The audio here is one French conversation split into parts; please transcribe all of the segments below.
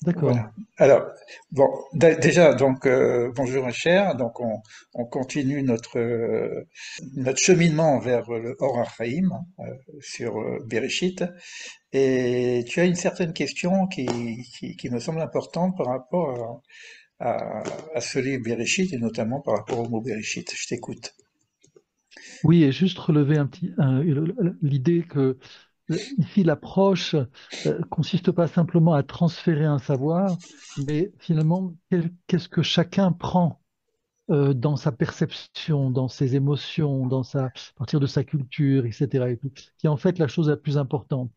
D'accord. Voilà. Alors, bon, déjà, donc, bonjour ma chère. Donc, on continue notre cheminement vers le Or HaChaim, sur Bereshit. Et tu as une certaine question qui me semble importante par rapport à ce livre Bereshit et notamment par rapport au mot Bereshit. Je t'écoute. Oui, et juste relever l'idée que ici l'approche consiste pas simplement à transférer un savoir, mais finalement qu'est-ce que chacun prend dans sa perception, dans ses émotions, à partir de sa culture, etc. et tout, qui est en fait la chose la plus importante.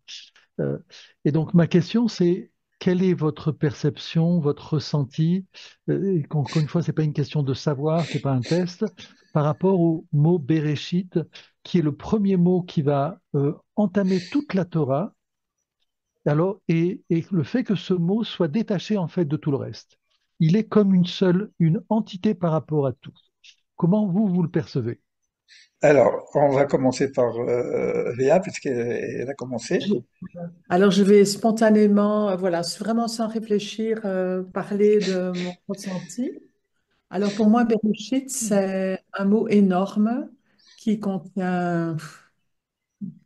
Euh, et donc ma question c'est quelle est votre perception, votre ressenti, et encore une fois, c'est pas une question de savoir, c'est pas un test, par rapport au mot Bereshit, qui est le premier mot qui va entamer toute la Torah, alors, et le fait que ce mot soit détaché en fait de tout le reste. Il est comme une entité par rapport à tout. Comment vous le percevez? Alors, on va commencer par Léa, puisqu'elle a commencé. Je- Alors, je vais spontanément, voilà, vraiment sans réfléchir, parler de mon ressenti. Alors, pour moi, Bereshit, c'est un mot énorme qui contient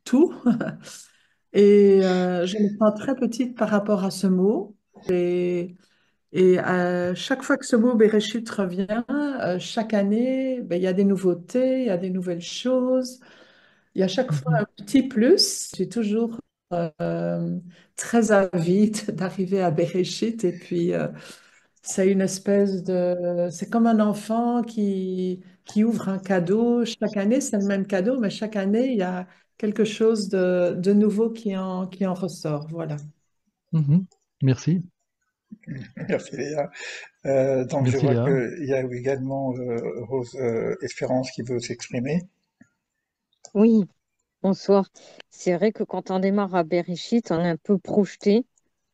tout. Et je me sens très petite par rapport à ce mot. Et chaque fois que ce mot Bereshit revient, chaque année, ben, il y a des nouveautés, il y a des nouvelles choses. Il y a chaque fois Mhm. un petit plus. Je suis toujours euh, très avide d'arriver à Bereshit. Et puis, c'est une espèce de... C'est comme un enfant qui ouvre un cadeau. Chaque année, c'est le même cadeau, mais chaque année, il y a quelque chose de nouveau qui en ressort. Voilà. Mhm. Merci. Merci Léa. Donc, je Merci vois Léa. qu'il y a également Rose Espérance qui veut s'exprimer. Oui, bonsoir. C'est vrai que quand on démarre à Bereshit, on est un peu projeté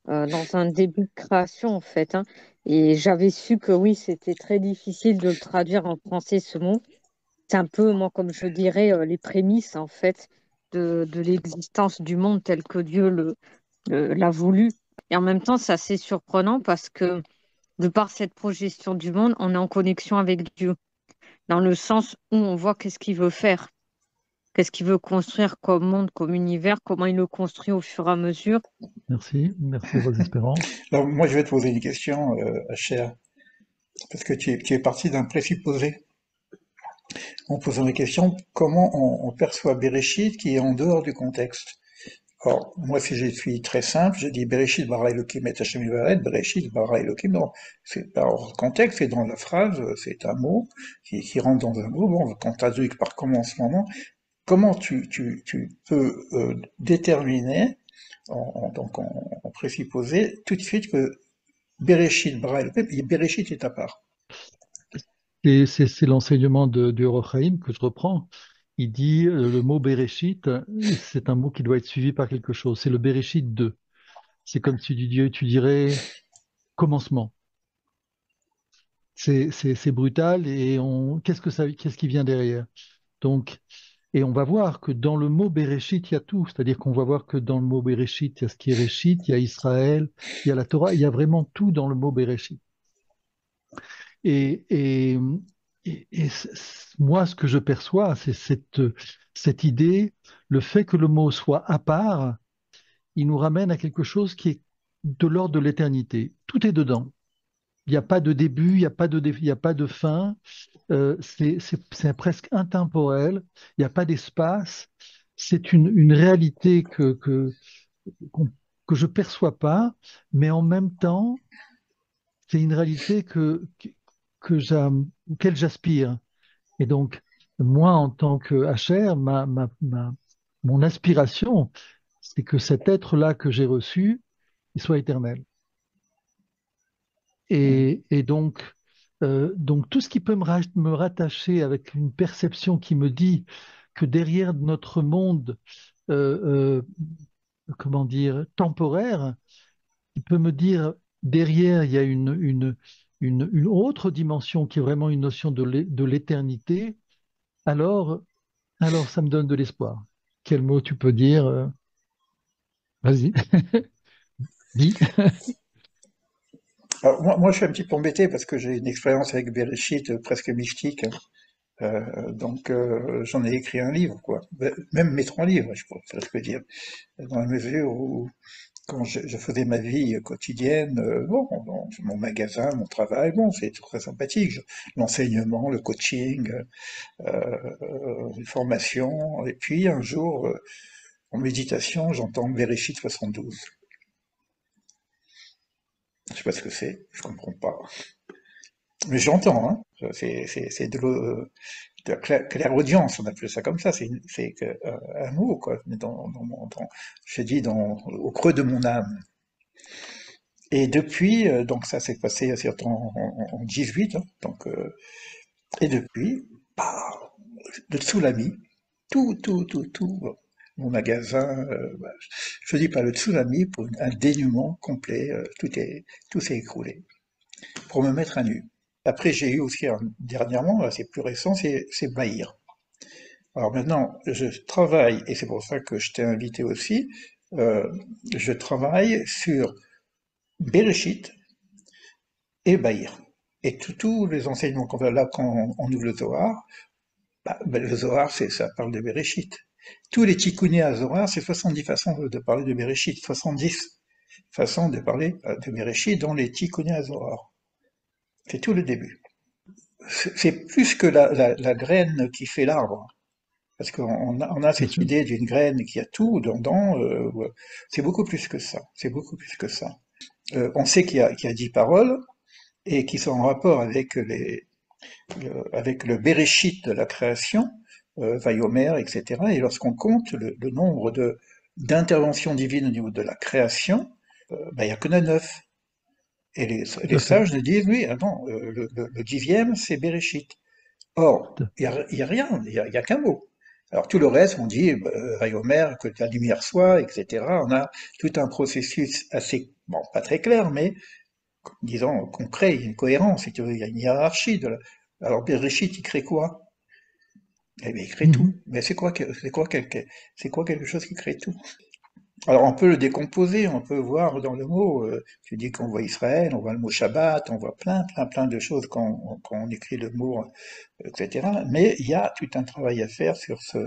dans un début de création en fait, hein. Et j'avais su que oui, c'était très difficile de le traduire en français ce mot. C'est un peu, moi, comme je dirais, les prémices en fait de l'existence du monde tel que Dieu l'a voulu. Et en même temps, c'est assez surprenant parce que de par cette projection du monde, on est en connexion avec Dieu, dans le sens où on voit qu'est-ce qu'il veut faire. Qu'est-ce qu'il veut construire comme monde, comme univers, comment il le construit au fur et à mesure. Merci. Merci Rose Espérance. Alors, moi, je vais te poser une question, Cher, parce que tu es parti d'un présupposé en posant la question comment on perçoit Bereshit qui est en dehors du contexte. Or, moi, si je suis très simple, je dis Bereshit bara Elohim et Hashem Yvaret, Bereshit bara Elohim. Non, c'est pas hors contexte, c'est dans la phrase, c'est un mot qui rentre dans un mot. Bon, quand traduit par commencement, non. Comment tu peux déterminer, en présupposé, tout de suite que Bereshit bara Elohim, et Bereshit est à part. Et c'est l'enseignement du Ohr HaChaim que je reprends. Il dit le mot Bereshit, c'est un mot qui doit être suivi par quelque chose. C'est le Bereshit 2. C'est comme si tu dirais commencement. C'est brutal et qu'est-ce qui vient derrière? Donc, et on va voir que dans le mot Bereshit, il y a tout. C'est-à-dire qu'on va voir que dans le mot Bereshit, il y a ce qui est Réchit, il y a Israël, il y a la Torah, il y a vraiment tout dans le mot Bereshit. Et, et, moi, ce que je perçois, c'est cette idée, le fait que le mot soit à part, il nous ramène à quelque chose qui est de l'ordre de l'éternité. Tout est dedans. Il n'y a pas de début, il n'y a pas de fin. C'est presque intemporel. Il n'y a pas d'espace. C'est une réalité qu'on- que je perçois pas, mais en même temps, c'est une réalité auquel j'aspire. Et donc, moi, en tant que HR, mon aspiration, c'est que cet être-là que j'ai reçu, il soit éternel. Donc tout ce qui peut me rattacher avec une perception qui me dit que derrière notre monde, comment dire, temporaire, il peut me dire derrière, il y a une autre dimension qui est vraiment une notion de l'éternité, alors, alors ça me donne de l'espoir. Quel mot tu peux dire? Vas-y, dis. Alors, moi, je suis un petit peu embêté parce que j'ai une expérience avec Bereshit presque mystique. Donc, j'en ai écrit un livre, quoi. Même mes 3 livres, je pourrais presque dire. Dans la mesure où, quand je faisais ma vie quotidienne, bon, dans mon magasin, mon travail, bon, c'est très sympathique. L'enseignement, le coaching, les formations. Et puis, un jour, en méditation, j'entends Bereshit 72. Je sais pas ce que c'est, je comprends pas. Mais j'entends, hein. C'est de la clairaudience, on appelle ça comme ça. Un mot, quoi. Je dis au creux de mon âme. Et depuis, donc ça s'est passé en 18, hein, et depuis, bah, le tsunami, tout, mon magasin, je dis pas le tsunami, pour un dénuement complet, tout s'est écroulé, pour me mettre à nu. Après, j'ai eu aussi, dernièrement, là, c'est plus récent, c'est Bahir. Alors maintenant, je travaille, et c'est pour ça que je t'ai invité aussi, euh, je travaille sur Bereshit et Bahir. Et tous les enseignements qu'on va là, quand on ouvre le Zohar, le Zohar, ça parle de Bereshit. Tous les tikkuné à Zohar, c'est 70 façons de parler de Bereshit, 70 façons de parler de Bereshit dans les tikkuné à Zohar. C'est tout le début. C'est plus que la graine qui fait l'arbre. Parce qu'on a bien cette sûr. idée d'une graine qui a tout dedans. Ouais. C'est beaucoup plus que ça. C'est beaucoup plus que ça. On sait qu'il y a 10 paroles et qui sont en rapport avec avec le Bereshit de la création, Vayomer, etc. Et lorsqu'on compte le nombre d'interventions divines au niveau de la création, il n'y a que 9. Et Tout les à fait. sages nous disent, oui, ah non, le 10e, c'est Bereshit. Or, il y a rien, il y a qu'un mot. Alors tout le reste, on dit, Vayomer, que la lumière soit, etc. On a tout un processus assez, bon, pas très clair, mais disons concret, il y a une cohérence, si tu veux, il y a une hiérarchie. Alors Bereshit, il crée quoi? Eh bien, il crée tout. Mhm. Mais c'est quoi quelque chose qui crée tout? Alors on peut le décomposer, on peut voir dans le mot, tu dis qu'on voit Israël, on voit le mot Shabbat, on voit plein de choses quand on écrit le mot, etc. Mais il y a tout un travail à faire sur ce.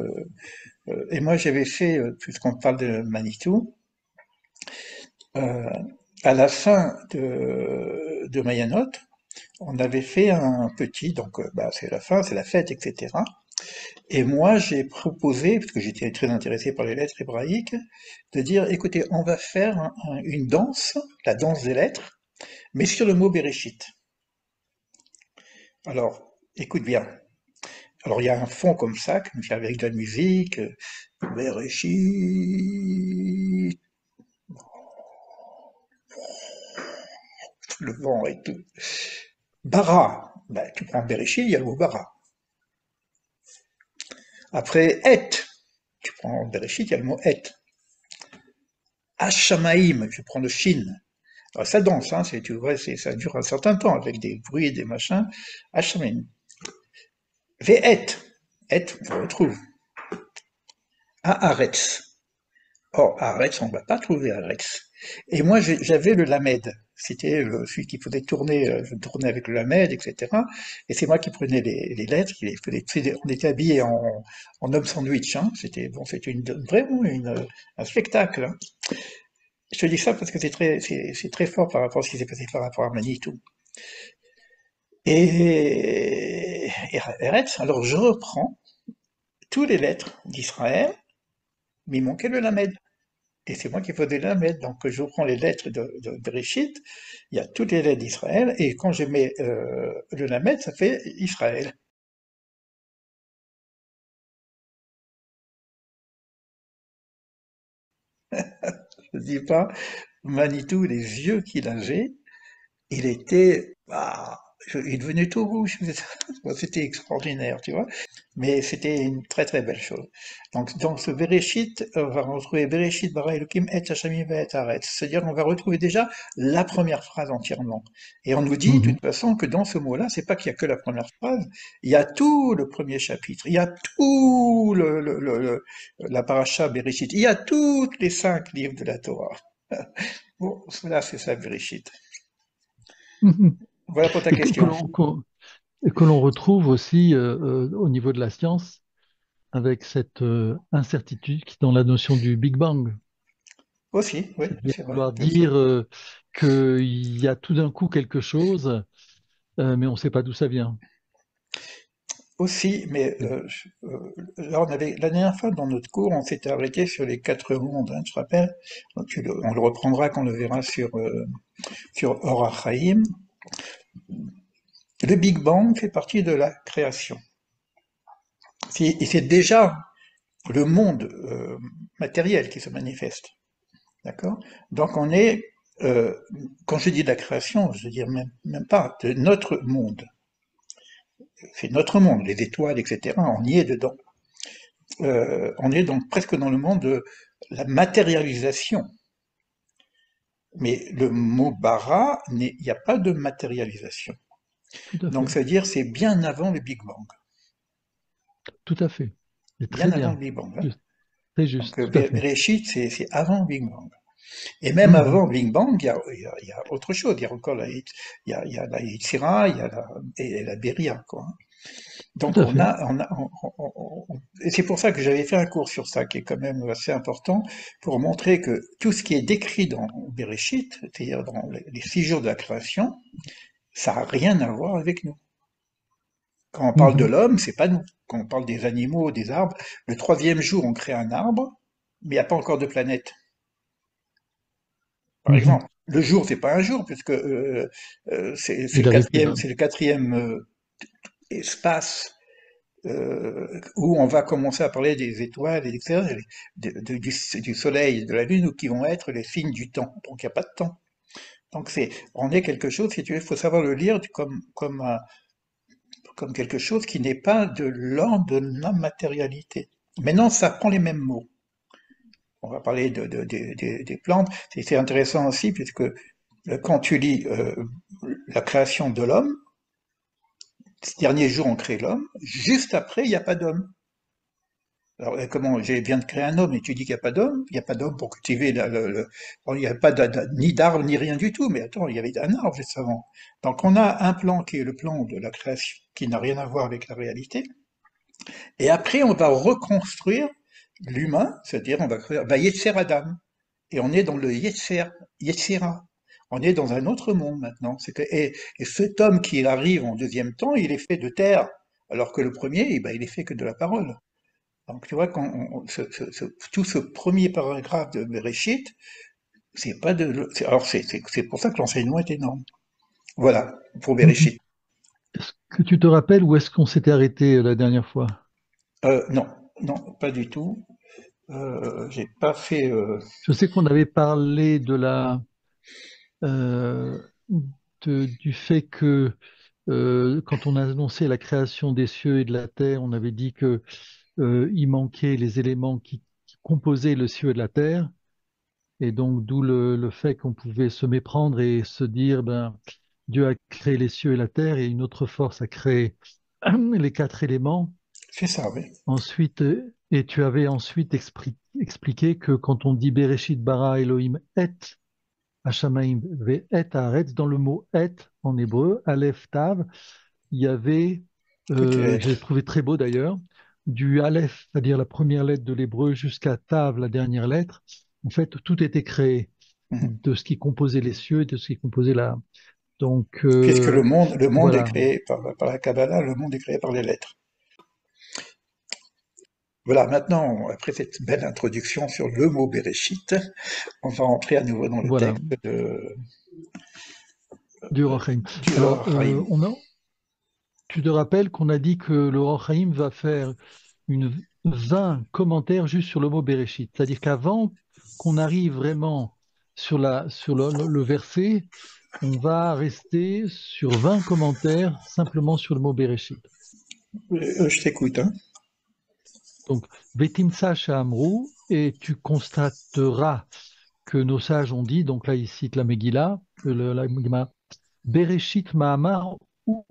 Et moi j'avais fait, puisqu'on parle de Manitou, euh, à la fin de Mayanot, on avait fait un petit, donc c'est la fin, c'est la fête, etc. Et moi, j'ai proposé, parce que j'étais très intéressé par les lettres hébraïques, de dire, écoutez, on va faire une danse, la danse des lettres, mais sur le mot Bereshit. Alors, écoute bien. Alors, il y a un fond comme ça, avec de la musique, Bereshit, le vent et tout. Bara, ben, tu prends Bereshit, il y a le mot bara. Après, et, tu prends Bereshit, il y a le mot et. Hashamaïm, je prends le shin. Alors, ça danse, hein, tu vois, ça dure un certain temps avec des bruits et des machins. Hashamaïm. Ve'et, et, je retrouve. Haaretz. Or, Haaretz, on ne va pas trouver Haaretz. Et moi, j'avais le Lamed. C'était celui qui faisait tourner, je tournais avec le Lamed, etc. Et c'est moi qui prenais les lettres, on était habillés en homme sandwich, hein. C'était vraiment un spectacle, hein. Je te dis ça parce que c'est très fort par rapport à ce qui s'est passé par rapport à Manitou. Et Eretz, alors je reprends toutes les lettres d'Israël, mais il manquait le Lamed. Et c'est moi qui faisais le Lamed. Donc je reprends les lettres de Bereshit, il y a toutes les lettres d'Israël, et quand je mets le Lamed, ça fait Israël. Je ne dis pas, Manitou, les yeux qu'il avait, il était, il devenait tout rouge. C'était extraordinaire, tu vois. Mais c'était une très très belle chose. Donc dans ce Bereshit, on va retrouver Bereshit bara Elohim et Hashemim ve'et haaretz. C'est-à-dire on va retrouver déjà la première phrase entièrement. Et on nous dit de Mhm. toute façon que dans ce mot-là, c'est pas qu'il y a que la première phrase, il y a tout le premier chapitre, il y a tout la paracha Bereshit, il y a toutes les 5 livres de la Torah. Bon, voilà, c'est ça Bereshit. Voilà pour ta Et que question. et que l'on retrouve aussi au niveau de la science avec cette incertitude qui est dans la notion du Big Bang. Aussi, oui, C'est-à-dire c'est vrai, vouloir bien sûr. dire qu'il y a tout d'un coup quelque chose, mais on ne sait pas d'où ça vient. Aussi, mais là, la dernière fois dans notre cours, on s'était arrêté sur les quatre mondes, hein, tu te rappelles? Donc, on le reprendra quand on le verra sur Or HaChaim. Le Big Bang fait partie de la création. Et c'est déjà le monde matériel qui se manifeste. D'accord? Donc on est, euh, quand je dis de la création, je veux dire même pas de notre monde. C'est notre monde, les étoiles, etc. On y est dedans. On est donc presque dans le monde de la matérialisation. Mais le mot bara, il n'y a pas de matérialisation. Tout à Donc fait, ça veut dire c'est bien avant le Big Bang. tout à fait. Et Bien très avant le bien, Big Bang. Hein. juste, très Donc juste, tout à fait. Bereshit, c'est avant le Big Bang. Et même Mhm, avant Big Bang, il y a autre chose. Il y a encore il y a la Yetzira, il y a et la Beria, quoi. tout Donc à fait. et c'est pour ça que j'avais fait un cours sur ça, qui est quand même assez important, pour montrer que tout ce qui est décrit dans Bereshit, c'est-à-dire dans les 6 jours de la création, ça n'a rien à voir avec nous. Quand on parle de Mhm, l'homme, c'est pas nous. Quand on parle des animaux, des arbres, le troisième jour, on crée un arbre, mais il n'y a pas encore de planète. Par mhm. exemple, le jour, c'est pas un jour, puisque Il n'avait plus d'homme. c'est le quatrième espace où on va commencer à parler des étoiles, etc., du soleil et de la lune, qui vont être les signes du temps. Donc il n'y a pas de temps. Donc on est quelque chose, si tu veux, il faut savoir le lire comme quelque chose qui n'est pas de l'ordre de la matérialité. Maintenant, ça prend les mêmes mots. On va parler des plantes. C'est intéressant aussi, puisque quand tu lis la création de l'homme, ces derniers jours on crée l'homme, juste après il n'y a pas d'homme. Alors comment, j'ai viens de créer un homme et tu dis qu'il n'y a pas d'homme? Il n'y a pas d'homme pour cultiver bon, il n'y a pas ni d'arbre ni rien du tout, mais attends, il y avait un arbre juste avant. Donc on a un plan qui est le plan de la création, qui n'a rien à voir avec la réalité, et après on va reconstruire l'humain, c'est-à-dire on va créer, Yetzer Adam, et on est dans le Yetzera. On est dans un autre monde maintenant. Et cet homme qui arrive en deuxième temps, il est fait de terre, alors que le premier, eh ben, il est fait que de la parole. Donc tu vois, tout ce premier paragraphe de Bereshit, c'est pas de, alors c'est pour ça que l'enseignement est énorme. Voilà pour Mhm. Bereshit. Est-ce que tu te rappelles où est-ce qu'on s'était arrêté la dernière fois? Non, non, pas du tout. J'ai pas fait. Je sais qu'on avait parlé de euh, du fait que quand on a annoncé la création des cieux et de la terre, on avait dit que il manquait les éléments qui composaient le ciel et la terre, et donc d'où le fait qu'on pouvait se méprendre et se dire, ben, Dieu a créé les cieux et la terre, et une autre force a créé les quatre éléments. C'est ça, oui. Ensuite, et tu avais ensuite expliqué que quand on dit Bereshit bara Elohim et Hashamaim ve et haaretz, dans le mot et en hébreu, Aleph Tav, il y avait, j'ai Peut-être. trouvé très beau d'ailleurs, du Aleph, c'est-à-dire la première lettre de l'hébreu, jusqu'à Tav, la dernière lettre. En fait, tout était créé Mhm. de ce qui composait les cieux et de ce qui composait la. Donc, Puisque le monde est voilà. créé par la Kabbalah, le monde est créé par les lettres. Voilà, maintenant, après cette belle introduction sur le mot Bereshit, on va entrer à nouveau dans le Voilà, texte du Or HaXaim. du Alors, Or Haïm. tu te rappelles qu'on a dit que le Or HaXaim va faire 20 commentaires juste sur le mot Bereshit. C'est-à-dire qu'avant qu'on arrive vraiment sur le verset, on va rester sur 20 commentaires simplement sur le mot Bereshit. Je t'écoute, hein. Donc, Vetimsa Sha'amru, et tu constateras que nos sages ont dit, donc là il cite la Megillah, la Megillah, Bereshit Mahamar ou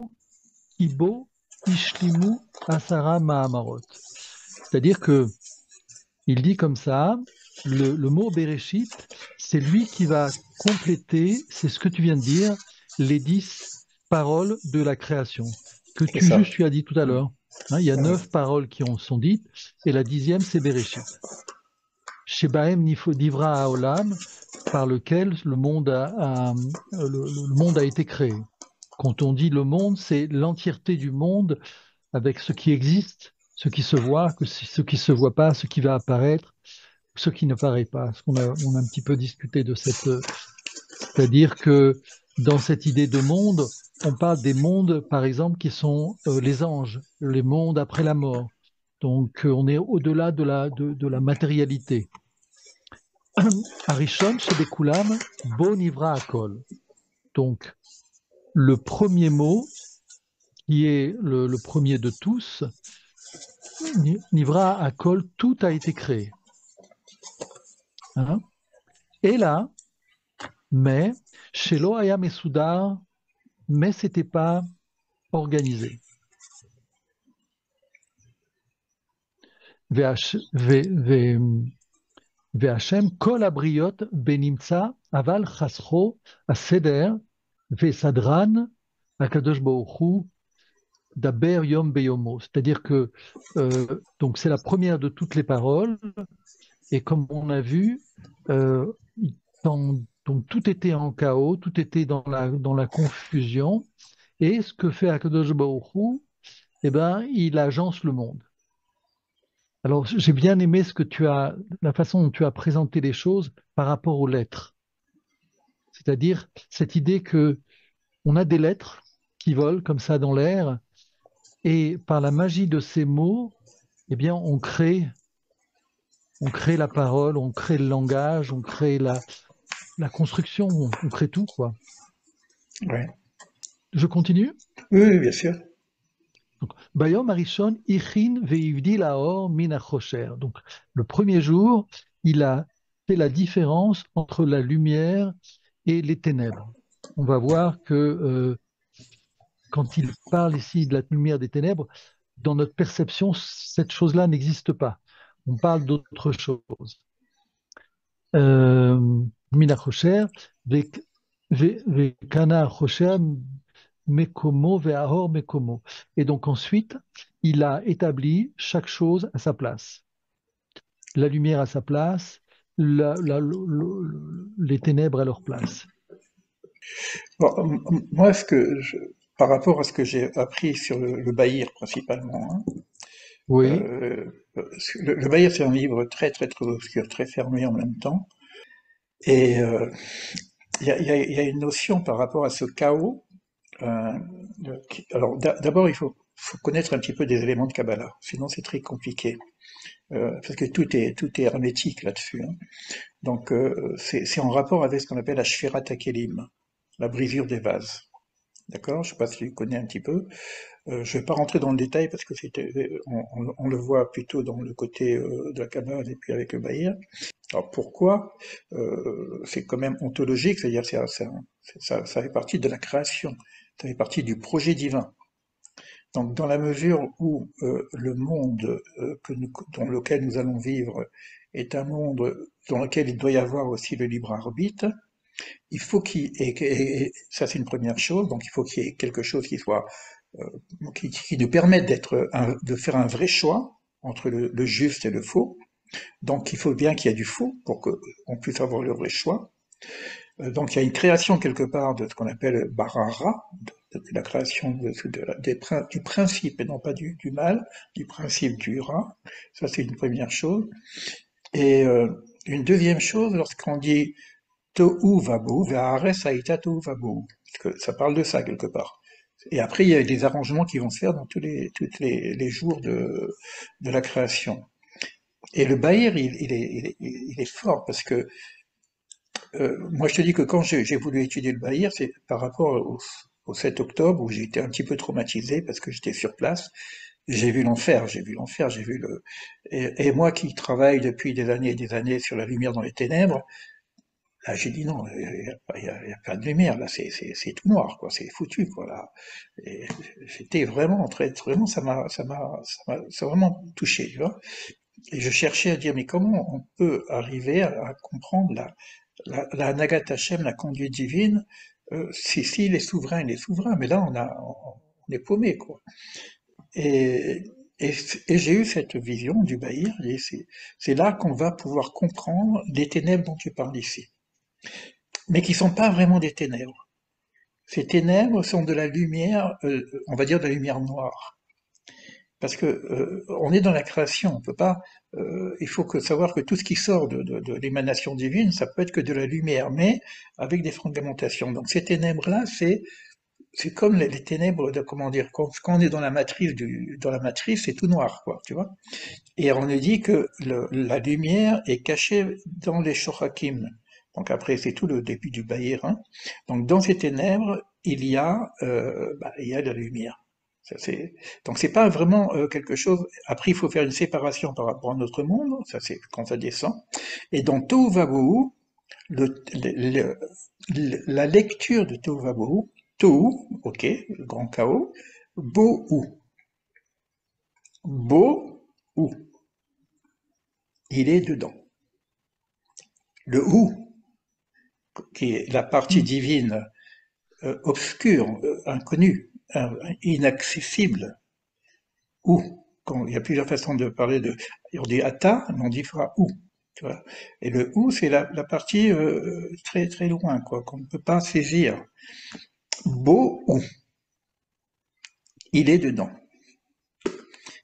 Ibo Ishlimu Asara Mahamarot. C'est-à-dire que il dit comme ça, le mot Bereshit, c'est lui qui va compléter, c'est ce que tu viens de dire, les 10 paroles de la création que C'est ça. tu as dit tout à l'heure. Hein, il y a 9 paroles qui sont dites et la 10e, c'est Bereshit. Shebaem Nivra Haolam, par lequel le monde a été créé. Quand on dit le monde, c'est l'entièreté du monde avec ce qui existe, ce qui se voit, ce qui se voit pas, ce qui va apparaître, ce qui ne paraît pas. Parce on a un petit peu discuté de c'est-à-dire que dans cette idée de monde, on parle des mondes, par exemple, qui sont les anges, les mondes après la mort. Donc, on est au-delà de la matérialité. Arishon Shebekulam, Bo Nivra Akol. Donc, le premier mot, qui est le premier de tous, Nivra Akol, tout a été créé. Hein? Et là, mais, Shelo Aya Mesudar, mais c'était pas organisé. והשם כל הבריות בנמצא, אבל חסכו הסדר וסדרן הקדוש ברוך הוא דבר יום ביומו. C'est-à-dire que donc c'est la première de toutes les paroles, et comme on a vu, euh, donc tout était en chaos, tout était dans la confusion, et ce que fait Akadosh Baruch Hu, eh ben, il agence le monde. Alors, j'ai bien aimé la façon dont tu as présenté les choses par rapport aux lettres. C'est-à-dire cette idée que on a des lettres qui volent comme ça dans l'air, et par la magie de ces mots, eh bien, on crée la parole, on crée le langage, on crée la construction, on crée tout, quoi. Ouais. Je continue? Oui, bien sûr. Donc, Bayom Arishon, Ichin ve'ivdi laor min hachosher. Donc, le premier jour, il a fait la différence entre la lumière et les ténèbres. On va voir que quand il parle ici de la lumière des ténèbres, dans notre perception, cette chose-là n'existe pas. On parle d'autre chose. Min hachosher, ve'kana hachosher, Mekomo ve'ahor Mekomo. Et donc ensuite, il a établi chaque chose à sa place. La lumière à sa place, les ténèbres à leur place. Bon, moi, par rapport à ce que j'ai appris sur le Bahir principalement, hein, Oui, le Bahir, c'est un livre très, très, très obscur, très fermé en même temps. Et il y a une notion par rapport à ce chaos. Alors, d'abord, faut connaître un petit peu des éléments de Kabbalah, sinon c'est très compliqué, parce que tout est hermétique là-dessus. Hein. Donc, c'est en rapport avec ce qu'on appelle la Shfirat HaKelim, la brisure des vases. D'accord? Je sais pas si tu connais un petit peu. Je vais pas rentrer dans le détail parce que on le voit plutôt dans le côté de la Kabbalah et puis avec le Bahir. Alors pourquoi? C'est quand même ontologique, c'est-à-dire ça fait partie de la création, ça fait partie du projet divin. Donc dans la mesure où le monde dans lequel nous allons vivre est un monde dans lequel il doit y avoir aussi le libre arbitre, il faut et ça c'est une première chose, donc il faut qu'il y ait quelque chose qui soit qui nous permette de faire un vrai choix entre le juste et le faux. Donc il faut bien qu'il y ait du faux pour qu'on puisse avoir le vrai choix. Donc il y a une création quelque part de ce qu'on appelle barara, de la création du principe et non pas du mal, du principe du ra. Ça c'est une première chose. Et une deuxième chose, lorsqu'on dit tohu vabohu, ve'ares haïta tohu vabohu, parce que ça parle de ça quelque part. Et après, il y a des arrangements qui vont se faire dans tous les jours de la création. Et le Bahir, il est fort parce que moi, je te dis que quand j'ai voulu étudier le Bahir, c'est par rapport au 7 octobre où j'ai été un petit peu traumatisé parce que j'étais sur place. J'ai vu l'enfer, j'ai vu et moi qui travaille depuis des années et des années sur la lumière dans les ténèbres, là, j'ai dit non, il y a pas de lumière, là, c'est tout noir, quoi, c'est foutu, quoi, là. Et j'étais vraiment vraiment, ça m'a vraiment touché, tu vois. Et je cherchais à dire, mais comment on peut arriver à comprendre la Nagat Hashem, la conduite divine, si il est souverain, il est souverain, mais là, on est paumé, quoi. Et, et j'ai eu cette vision du Bahir, et c'est là qu'on va pouvoir comprendre les ténèbres dont tu parles ici, mais qui sont pas vraiment des ténèbres. Ces ténèbres sont de la lumière, on va dire de la lumière noire. Parce que on est dans la création, on peut pas. Il faut savoir que tout ce qui sort de l'émanation divine, ça peut être que de la lumière, mais avec des fragmentations. Donc ces ténèbres-là, c'est comme les ténèbres de comment dire quand on est dans la matrice dans la matrice, c'est tout noir, quoi, tu vois. Et on nous dit que la lumière est cachée dans les shorakim. Donc après, c'est tout le début du Bahir, hein. Donc dans ces ténèbres, il y a de la lumière. Ça, donc c'est pas vraiment quelque chose. Après, il faut faire une séparation par rapport à notre monde. Ça, c'est quand ça descend. Et dans Tohu Vabohu, la lecture de Tohu Vabohu, Tohu, ok, le grand chaos, Bohu, Bohu, il est dedans. Le Hu, qui est la partie divine obscure, inconnue, inaccessible, ou, il y a plusieurs façons de parler de, on dit Ata, mais on dit Fra ou, tu vois. Et le ou, c'est la partie très très loin, quoi, qu'on ne peut pas saisir. Beau ou, il est dedans.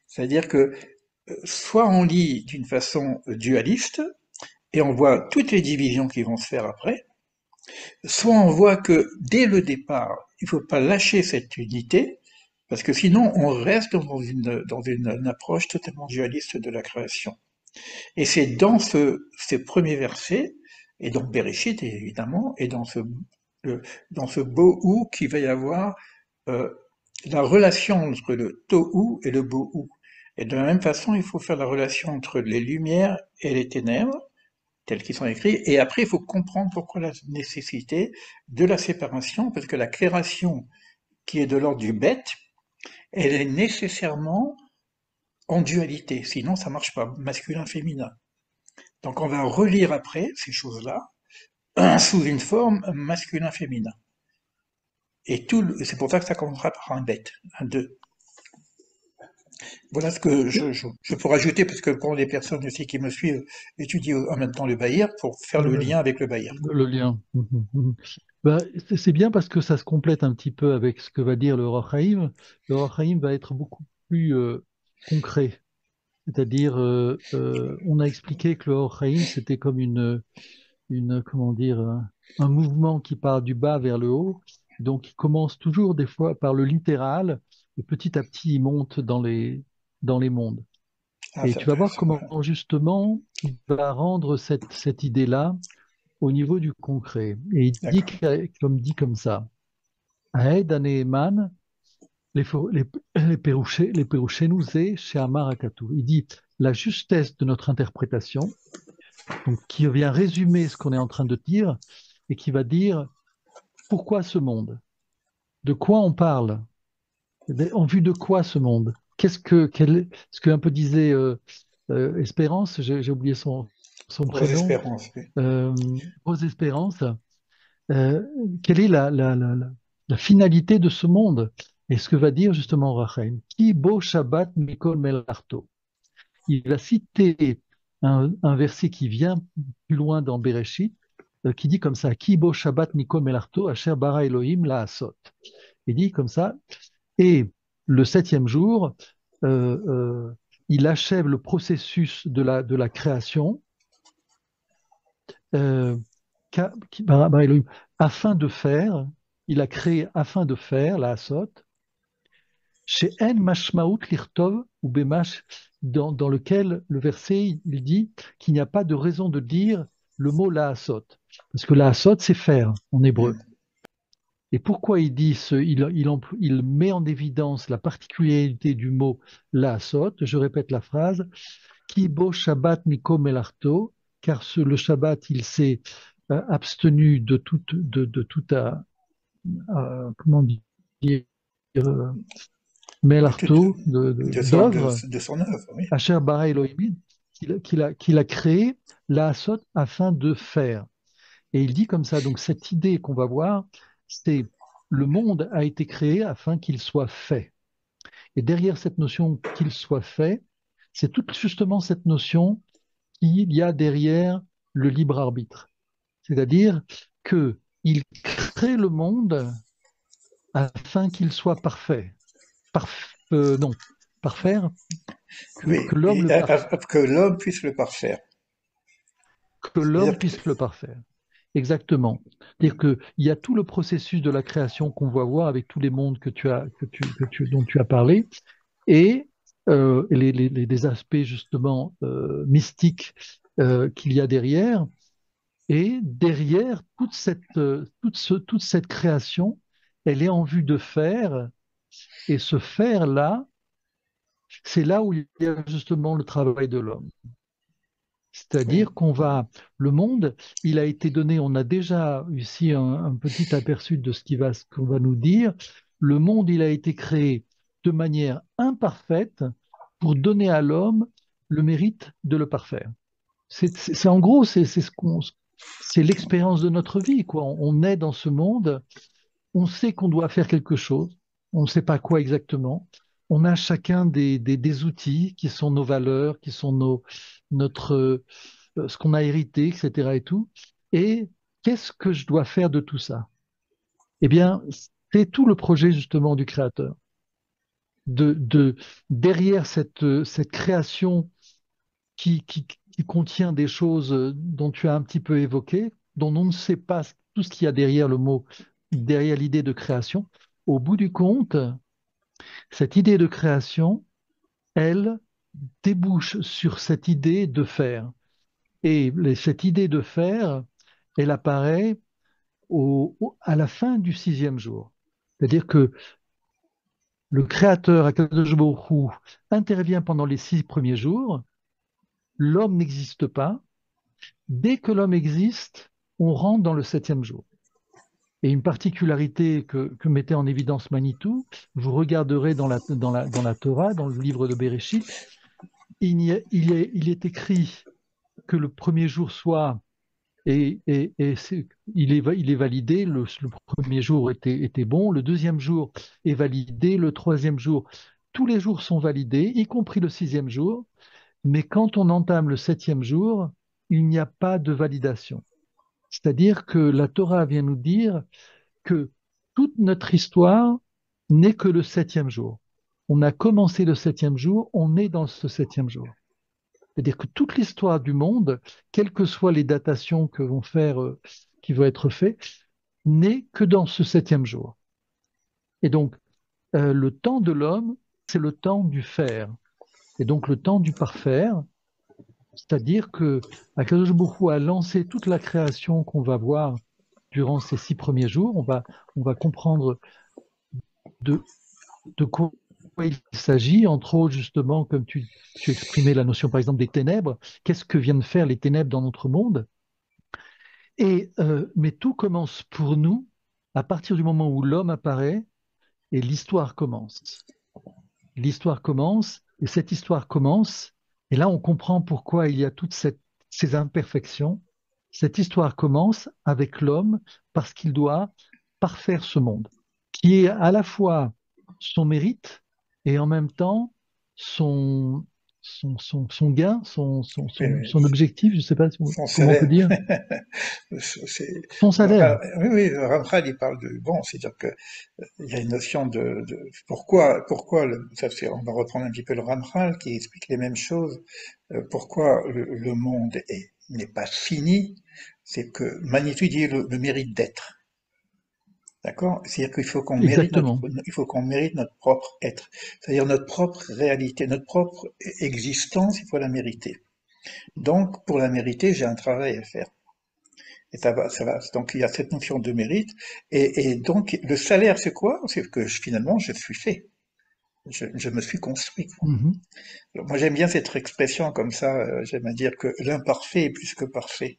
C'est-à-dire que soit on lit d'une façon dualiste, et on voit toutes les divisions qui vont se faire après, soit on voit que dès le départ, il ne faut pas lâcher cette unité, parce que sinon on reste dans une approche totalement dualiste de la création. Et c'est dans ces premiers versets, et dans Bereshit évidemment, et dans ce Bohu qu'il va y avoir euh, la relation entre le Tohu et le Bohu. Et de la même façon, il faut faire la relation entre les lumières et les ténèbres, tels qu'ils sont écrits, et après il faut comprendre pourquoi la nécessité de la séparation, parce que la création qui est de l'ordre du bête, elle est nécessairement en dualité, sinon ça marche pas, masculin-féminin. Donc on va relire après ces choses-là sous une forme masculin-féminin. Et c'est pour ça que ça commencera par un bête, un deux. Voilà ce que je peux rajouter, parce que pour les personnes aussi qui me suivent étudient en même temps le Bahir, pour faire le lien avec le Bahir. Le lien. Bah, c'est bien parce que ça se complète un petit peu avec ce que va dire le Or HaChaim. Le Or HaChaim va être beaucoup plus concret. C'est-à-dire, on a expliqué que le Or HaChaim, c'était comme comment dire, un mouvement qui part du bas vers le haut. Donc, il commence toujours des fois par le littéral, et petit à petit, il monte dans les mondes. Ah, Et c'est tu vas voir intéressant. comment, justement, il va rendre cette idée-là au niveau du concret. Et il dit, D'accord. comme ça, Aed Aneeman, les Pérouchénou Zé, chez Amar Akatou. Il dit, la justesse de notre interprétation, donc qui vient résumer ce qu'on est en train de dire, et qui va dire, pourquoi ce monde? De quoi on parle? En vue de quoi ce monde? Ce que un peu disait Espérance, j'ai oublié son Rose prénom, Espérance, oui. euh, Rose Espérance, euh, quelle est la finalité de ce monde? Et ce que va dire justement Rachel, Ki bo Shabbat mikol melarto. Il va citer un verset qui vient plus loin dans Bereshit, qui dit comme ça, Ki bo Shabbat mikol melarto, asher bara Elohim la asot. Il dit comme ça, et le septième jour, euh, euh, il achève le processus de la création, euh, bara Elohim, afin de faire, il a créé afin de faire, la asot, chez En Mashmaout Lirtov ou Bemash, dans lequel le verset il dit qu'il n'y a pas de raison de dire le mot la asot, parce que la asot c'est faire en hébreu. Mm. Et pourquoi il dit il met en évidence la particularité du mot laasot? Je répète la phrase. Ki bo Shabbat miko melarto, car le Shabbat, il s'est abstenu de toute comment dire, euh, De, toute, melarto, d'œuvre, de son œuvre, oui. Asher bara Elohim, qu'il a créé laasot afin de faire. Et il dit comme ça, donc cette idée qu'on va voir, c'est le monde a été créé afin qu'il soit fait. Et derrière cette notion qu'il soit fait, c'est toute justement cette notion qu'il y a derrière le libre arbitre. C'est-à-dire qu'il crée le monde afin qu'il soit parfait. Non, parfaire, Oui, que l'homme le parfaire. que l'homme puisse le parfaire. Que l'homme C'est-à-dire que, puisse le parfaire. Exactement. C'est-à-dire qu'il y a tout le processus de la création qu'on va voir avec tous les mondes dont tu as parlé, et des aspects justement mystiques qu'il y a derrière. Et derrière toute cette création, elle est en vue de faire, et ce faire-là, c'est là où il y a justement le travail de l'homme. oui, C'est-à-dire le monde, il a été donné, on a déjà ici un petit aperçu de ce qu'on va nous dire. Le monde, il a été créé de manière imparfaite pour donner à l'homme le mérite de le parfaire. En gros, c'est l'expérience de notre vie, quoi. On est dans ce monde, on sait qu'on doit faire quelque chose, on ne sait pas quoi exactement. On a chacun des outils qui sont nos valeurs, qui sont notre, ce qu'on a hérité, etc. et tout. Et qu'est-ce que je dois faire de tout ça? Eh bien, c'est tout le projet justement du créateur. De, derrière cette création qui contient des choses dont tu as un petit peu évoqué, dont on ne sait pas tout ce qu'il y a derrière le mot, derrière l'idée de création. Au bout du compte, cette idée de création, elle débouche sur cette idée de faire. Et cette idée de faire, elle apparaît à la fin du sixième jour. C'est-à-dire que le créateur, Akadosh Baruch Hu, intervient pendant les 6 premiers jours, l'homme n'existe pas. Dès que l'homme existe, on rentre dans le 7e jour. Et une particularité que mettait en évidence Manitou, vous regarderez dans la Torah, dans le livre de Béréchit, il est écrit que le premier jour soit, il est validé, le premier jour était bon, le deuxième jour est validé, le troisième jour, tous les jours sont validés, y compris le 6e jour, mais quand on entame le 7e jour, il n'y a pas de validation. C'est-à-dire que la Torah vient nous dire que toute notre histoire n'est que le 7e jour. On a commencé le 7e jour, on est dans ce 7e jour. C'est-à-dire que toute l'histoire du monde, quelles que soient les datations qui vont être faites, n'est que dans ce 7e jour. Et donc, le temps de l'homme, c'est le temps du faire. Et donc, le temps du parfaire, c'est-à-dire que Akadosh Baruch Hu a lancé toute la création qu'on va voir durant ces 6 premiers jours. On va comprendre de, de quoi il s'agit, entre autres, justement, comme tu exprimais la notion, par exemple, des ténèbres. Qu'est-ce que viennent faire les ténèbres dans notre monde? Mais tout commence pour nous à partir du moment où l'homme apparaît et l'histoire commence. L'histoire commence, et cette histoire commence, et là on comprend pourquoi il y a ces imperfections. Cette histoire commence avec l'homme parce qu'il doit parfaire ce monde, qui est à la fois son mérite et en même temps son, son gain, oui, oui. son objectif, je ne sais pas Son comment on peut salaire. dire, son salaire. Oui, oui, Ramchal, il parle de, bon, c'est-à-dire que il y a une notion pourquoi on va reprendre un petit peu le Ramchal qui explique les mêmes choses, pourquoi le monde n'est pas fini, c'est que Manitou dit le mérite d'être. D'accord? C'est-à-dire qu'il faut qu'on mérite Exactement. il faut qu'on mérite notre propre être. C'est-à-dire notre propre réalité, notre propre existence, il faut la mériter. Donc, pour la mériter, j'ai un travail à faire. Et ça va. Donc, il y a cette notion de mérite. Et donc, le salaire, c'est quoi? C'est que finalement, je suis fait. Je me suis construit. Mhm. Alors, moi, j'aime bien cette expression comme ça. J'aime à dire que l'imparfait est plus que parfait.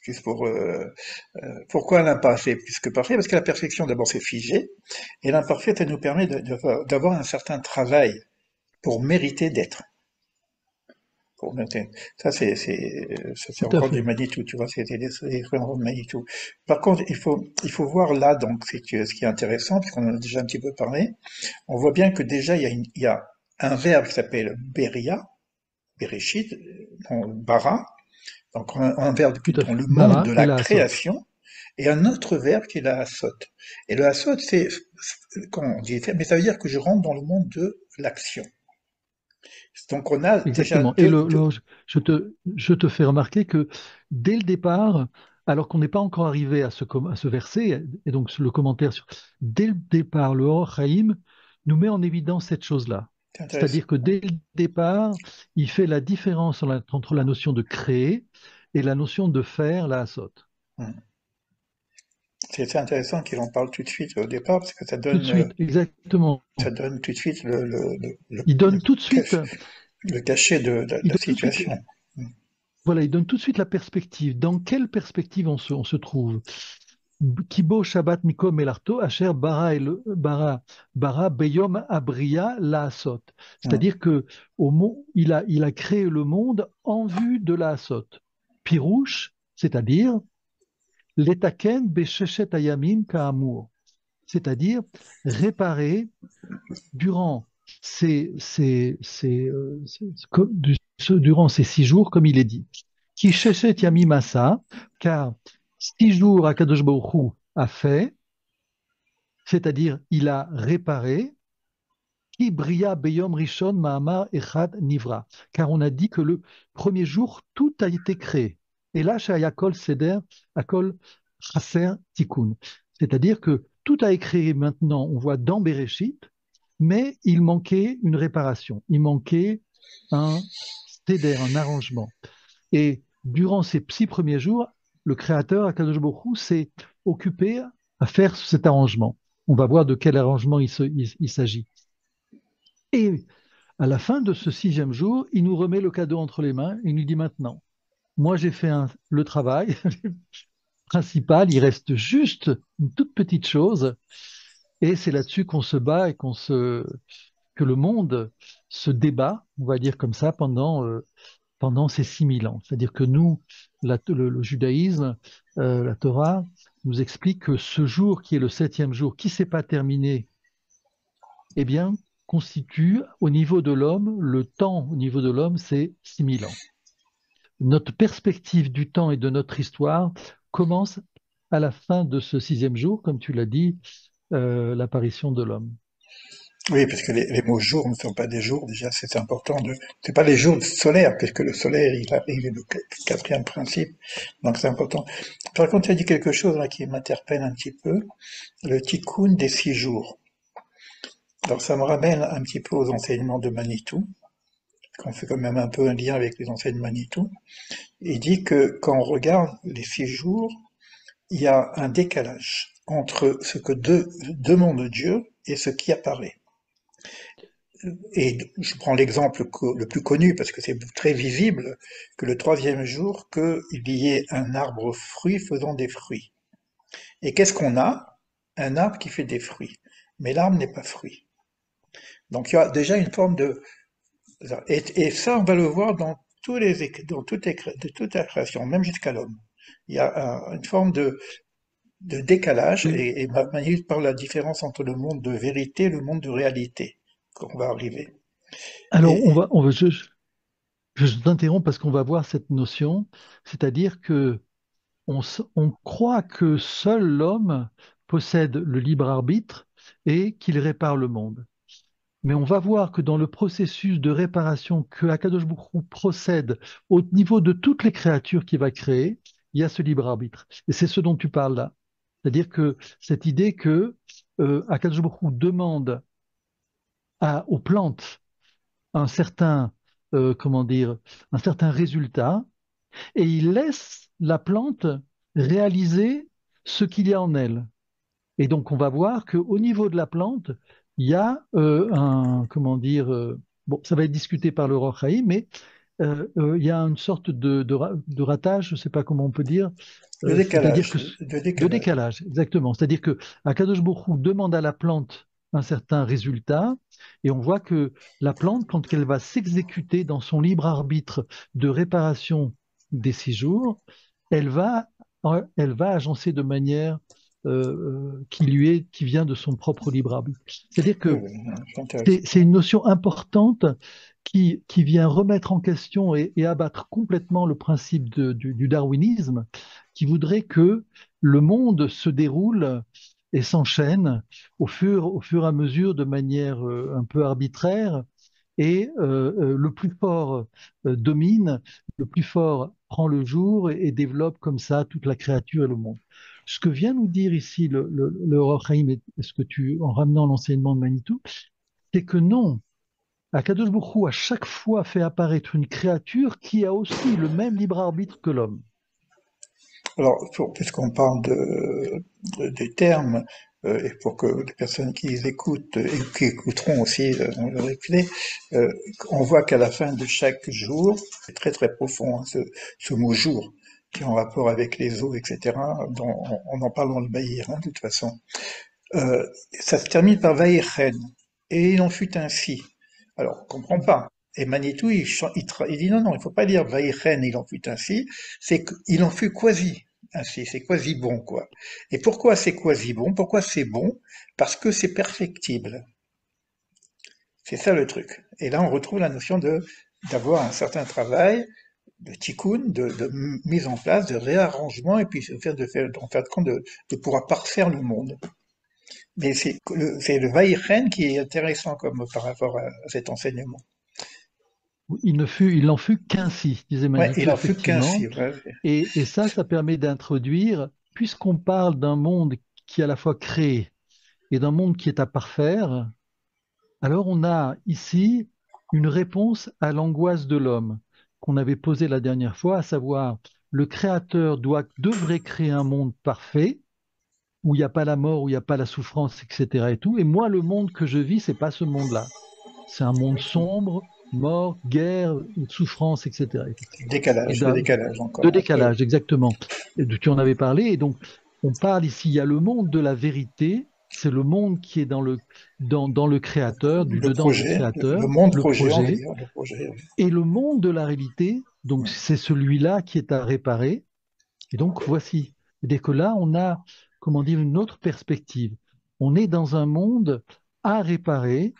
Juste pourquoi l'imparfait est plus que parfait? Parce que la perfection, d'abord, c'est figé. Et l'imparfait, ça nous permet d'avoir un certain travail pour mériter d'être. Ça, c'est Tout à encore du fait. Manitou, tu vois, c'était des expériences de Manitou. Par contre, il faut voir là, donc, ce qui est intéressant, puisqu'on en a déjà un petit peu parlé, on voit bien que déjà, il y a un verbe qui s'appelle Beria, Bereshit, bara, donc un verbe Tout à dans fait. le monde Bara de et la la Hassot. création, et un autre verbe qui est la hasot. Et le hasot, c'est, quand on dit, mais ça veut dire que je rentre dans le monde de l'action. Donc on a déjà Exactement. Et je te fais remarquer que dès le départ, alors qu'on n'est pas encore arrivé à ce verset, et donc le commentaire sur, dès le départ, le Or Haïm nous met en évidence cette chose-là. c'est intéressant. C'est-à-dire que dès le départ, il fait la différence entre la notion de créer et la notion de faire la Hassot. Hmm. C'est intéressant qu'il en parle tout de suite au départ, parce que Tout de suite, exactement. ça donne tout de suite Il donne tout de suite, le cachet de il la donne tout de suite, situation. Hmm. voilà, il donne tout de suite la perspective. Dans quelle perspective on se trouve? Kibo Shabbat Mikom Melarto, Asher Bara Beyom Abria Laasot. Hmm. C'est-à-dire que il a créé le monde en vue de Laasot. Pirouche, c'est-à-dire Letaken Besheshet Ayamim Ka'amur. C'est-à-dire réparer durant durant ces 6 jours, comme il est dit. Qui Sheshet Yamim Asa, car 6 jours Akadosh Baruch Hu a fait, c'est-à-dire il a réparé, qui bria beyom rishon ma'amar echad nivra, car on a dit que le premier jour tout a été créé. Et là, chez Ayakol Seder, Akol Chaser Tikkun, c'est-à-dire que tout a été créé maintenant, on voit dans Bereshit, mais il manquait une réparation, il manquait un seder, un arrangement. Et durant ces 6 premiers jours, le créateur, Akadosh Baruch Hu, s'est occupé à faire cet arrangement. On va voir de quel arrangement il s'agit. Et à la fin de ce 6e jour, il nous remet le cadeau entre les mains et il nous dit maintenant, moi j'ai fait le travail principal, il reste juste une toute petite chose et c'est là-dessus qu'on se bat et que le monde se débat, on va dire comme ça, pendant ces 6 000 ans. C'est-à-dire que nous, le judaïsme, la Torah, nous explique que ce jour qui est le 7e jour, qui ne s'est pas terminé, eh bien, constitue au niveau de l'homme, le temps au niveau de l'homme, c'est 6 000 ans. Notre perspective du temps et de notre histoire commence à la fin de ce 6e jour, comme tu l'as dit, l'apparition de l'homme. Oui, parce que les mots jours ne sont pas des jours, déjà, c'est important c'est pas les jours solaires, puisque le solaire, il est le quatrième principe, donc c'est important. Par contre, tu as dit quelque chose là qui m'interpelle un petit peu, le tikkun des 6 jours. Alors ça me ramène un petit peu aux enseignements de Manitou, qu'on fait quand même un peu un lien avec les enseignements de Manitou. Il dit que quand on regarde les 6 jours, il y a un décalage entre ce que demande Dieu et ce qui apparaît. Et je prends l'exemple le plus connu, parce que c'est très visible, que le 3e jour, qu'il y ait un arbre fruit faisant des fruits. Et qu'est-ce qu'on a? Un arbre qui fait des fruits. Mais l'arbre n'est pas fruit. Donc il y a déjà une forme de... Et ça, on va le voir dans toute la création, même jusqu'à l'homme. Il y a une forme de décalage, Oui. et Maïs parle de la différence entre le monde de vérité et le monde de réalité, qu'on va arriver. Alors, Et, je t'interromps parce qu'on va voir cette notion, c'est-à-dire que on croit que seul l'homme possède le libre arbitre et qu'il répare le monde. Mais on va voir que dans le processus de réparation que Akadosh Baruch Hu procède au niveau de toutes les créatures qu'il va créer, il y a ce libre arbitre. Et c'est ce dont tu parles là. C'est-à-dire que cette idée que Akadosh Baruch Hu demande aux plantes un certain, comment dire, un certain résultat, et il laisse la plante réaliser ce qu'il y a en elle. Et donc, on va voir qu'au niveau de la plante, il y a comment dire, bon, ça va être discuté par le Roch Haïm, mais il y a une sorte de ratage, je ne sais pas comment on peut dire, c'est-à-dire que le de décalage. décalage, exactement. C'est-à-dire que Akadosh Baruch Hu demande à la plante un certain résultat. Et on voit que la plante, quand elle va s'exécuter dans son libre arbitre de réparation des 6 jours, elle va, elle va agencer de manière qui vient de son propre libre arbitre. C'est-à-dire Oui, que oui, c'est intéressant. c'est une notion importante qui vient remettre en question et abattre complètement le principe du darwinisme, qui voudrait que le monde se déroule et s'enchaîne au fur et à mesure de manière un peu arbitraire, et le plus fort domine, le plus fort prend le jour et développe comme ça toute la créature et le monde. Ce que vient nous dire ici le Or Haïm, et ce que en ramenant l'enseignement de Manitou, c'est que non, Akadosh Baruch Hu, à chaque fois, fait apparaître une créature qui a aussi le même libre arbitre que l'homme. Alors, puisqu'on parle des termes, et pour que les personnes qui écoutent et qui écouteront aussi le replay, euh, on voit qu'à la fin de chaque jour, c'est très très profond, hein, ce mot jour, qui est en rapport avec les eaux, etc., dont on en parle dans le Bahir, hein, de toute façon. Ça se termine par Vaïchen, et il en fut ainsi. Alors, on comprend pas. Et Manitou, il dit non, non, il faut pas dire Vaïchen, il en fut ainsi, c'est qu'il en fut quasi ainsi, c'est quasi bon, quoi. Et pourquoi c'est quasi bon? Pourquoi c'est bon? Parce que c'est perfectible. C'est ça le truc. Et là, on retrouve la notion d'avoir un certain travail de tikkun, de mise en place, de réarrangement, et puis en faire compte de pouvoir parfaire le monde. Mais c'est le Vaïchen qui est intéressant comme par rapport à cet enseignement. Il n'en fut qu'ainsi, disait Ouais, Manitou, il en fut effectivement. qu'ainsi. Ouais. Et ça permet d'introduire, puisqu'on parle d'un monde qui est à la fois créé et d'un monde qui est à parfaire, alors on a ici une réponse à l'angoisse de l'homme qu'on avait posée la dernière fois, à savoir le Créateur devrait créer un monde parfait, où il n'y a pas la mort, où il n'y a pas la souffrance, etc. et tout. Et moi, le monde que je vis, c'est pas ce monde-là. C'est un monde sombre, mort, guerre, souffrance, etc. Et Le décalage de encore. Oui, décalage, exactement. Et tu en avais parlé. Et donc, on parle ici, il y a le monde de la vérité, c'est le monde qui est dans le créateur, du le dedans du projet, créateur, le monde le projet, on va projet, dire, le projet. Oui. et le monde de la réalité, donc c'est celui-là qui est à réparer. Et donc, voici. Dès que là, on a, comment dire, une autre perspective. On est dans un monde à réparer,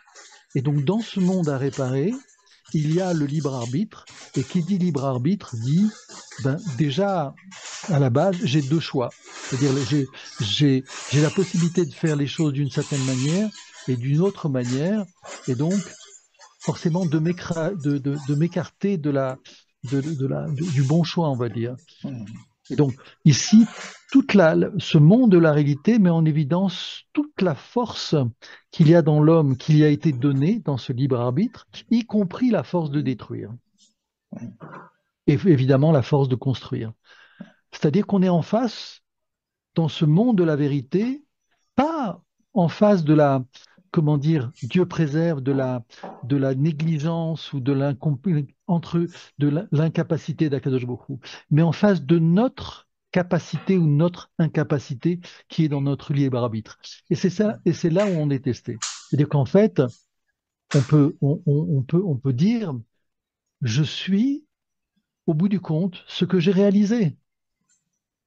et donc dans ce monde à réparer, il y a le libre arbitre, et qui dit libre arbitre dit, ben, déjà, à la base, j'ai deux choix. C'est-à-dire, j'ai la possibilité de faire les choses d'une certaine manière et d'une autre manière, et donc, forcément, de m'écarter du bon choix, on va dire. Hmm. Et donc, ici, ce monde de la réalité met en évidence toute la force qu'il y a dans l'homme, qui lui a été donnée dans ce libre arbitre, y compris la force de détruire, et évidemment la force de construire. C'est-à-dire qu'on est en face, dans ce monde de la vérité, pas en face de la, comment dire, Dieu préserve, de la négligence ou de l'incapacité d'Akadosh Baruch Hu, mais en face de notre capacité ou notre incapacité qui est dans notre libre arbitre. Et c'est ça, et c'est là où on est testé. C'est-à-dire qu'en fait, on peut dire, je suis, au bout du compte, ce que j'ai réalisé.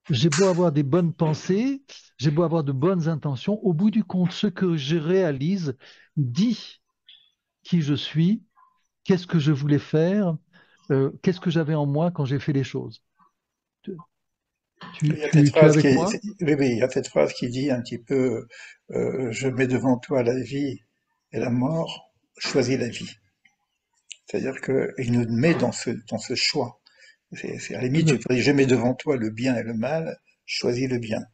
J'ai beau avoir des bonnes pensées, j'ai beau avoir de bonnes intentions, au bout du compte, ce que je réalise dit qui je suis, qu'est-ce que je voulais faire, qu'est-ce que j'avais en moi quand j'ai fait les choses. Tu, Il y a cette tu es phrase avec moi? oui, oui, il y a cette phrase qui dit un petit peu, je mets devant toi la vie et la mort, choisis la vie. C'est-à-dire qu'il nous met dans ce choix. À la limite, Tout à tu fait. pourrais dire, je mets devant toi le bien et le mal, choisis le bien.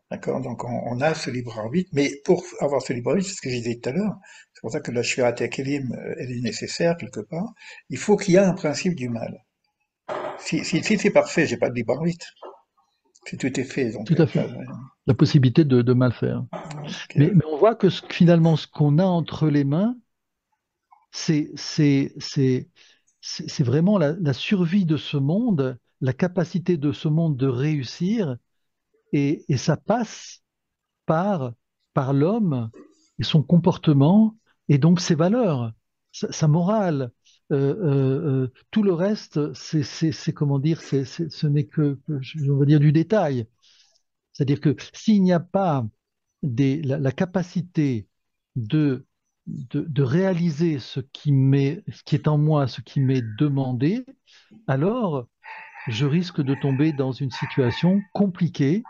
D'accord? Donc on a ce libre arbitre, mais pour avoir ce libre arbitre, c'est ce que je disais tout à l'heure, c'est pour ça que la Shirat Kelim, elle est nécessaire quelque part, il faut qu'il y ait un principe du mal. Si c'est parfait, j'ai pas de libre arbitre. Si tout est fait, donc Tout à fait. La possibilité de mal faire. donc, Mais on voit que finalement, ce qu'on a entre les mains, c'est c'est vraiment la survie de ce monde, la capacité de ce monde de réussir, et ça passe par, par l'homme et son comportement, et donc ses valeurs, sa morale. Tout le reste, comment dire, ce n'est on va dire, du détail. C'est-à-dire que s'il n'y a pas la capacité de, de réaliser ce qui est en moi, ce qui m'est demandé, alors je risque de tomber dans une situation compliquée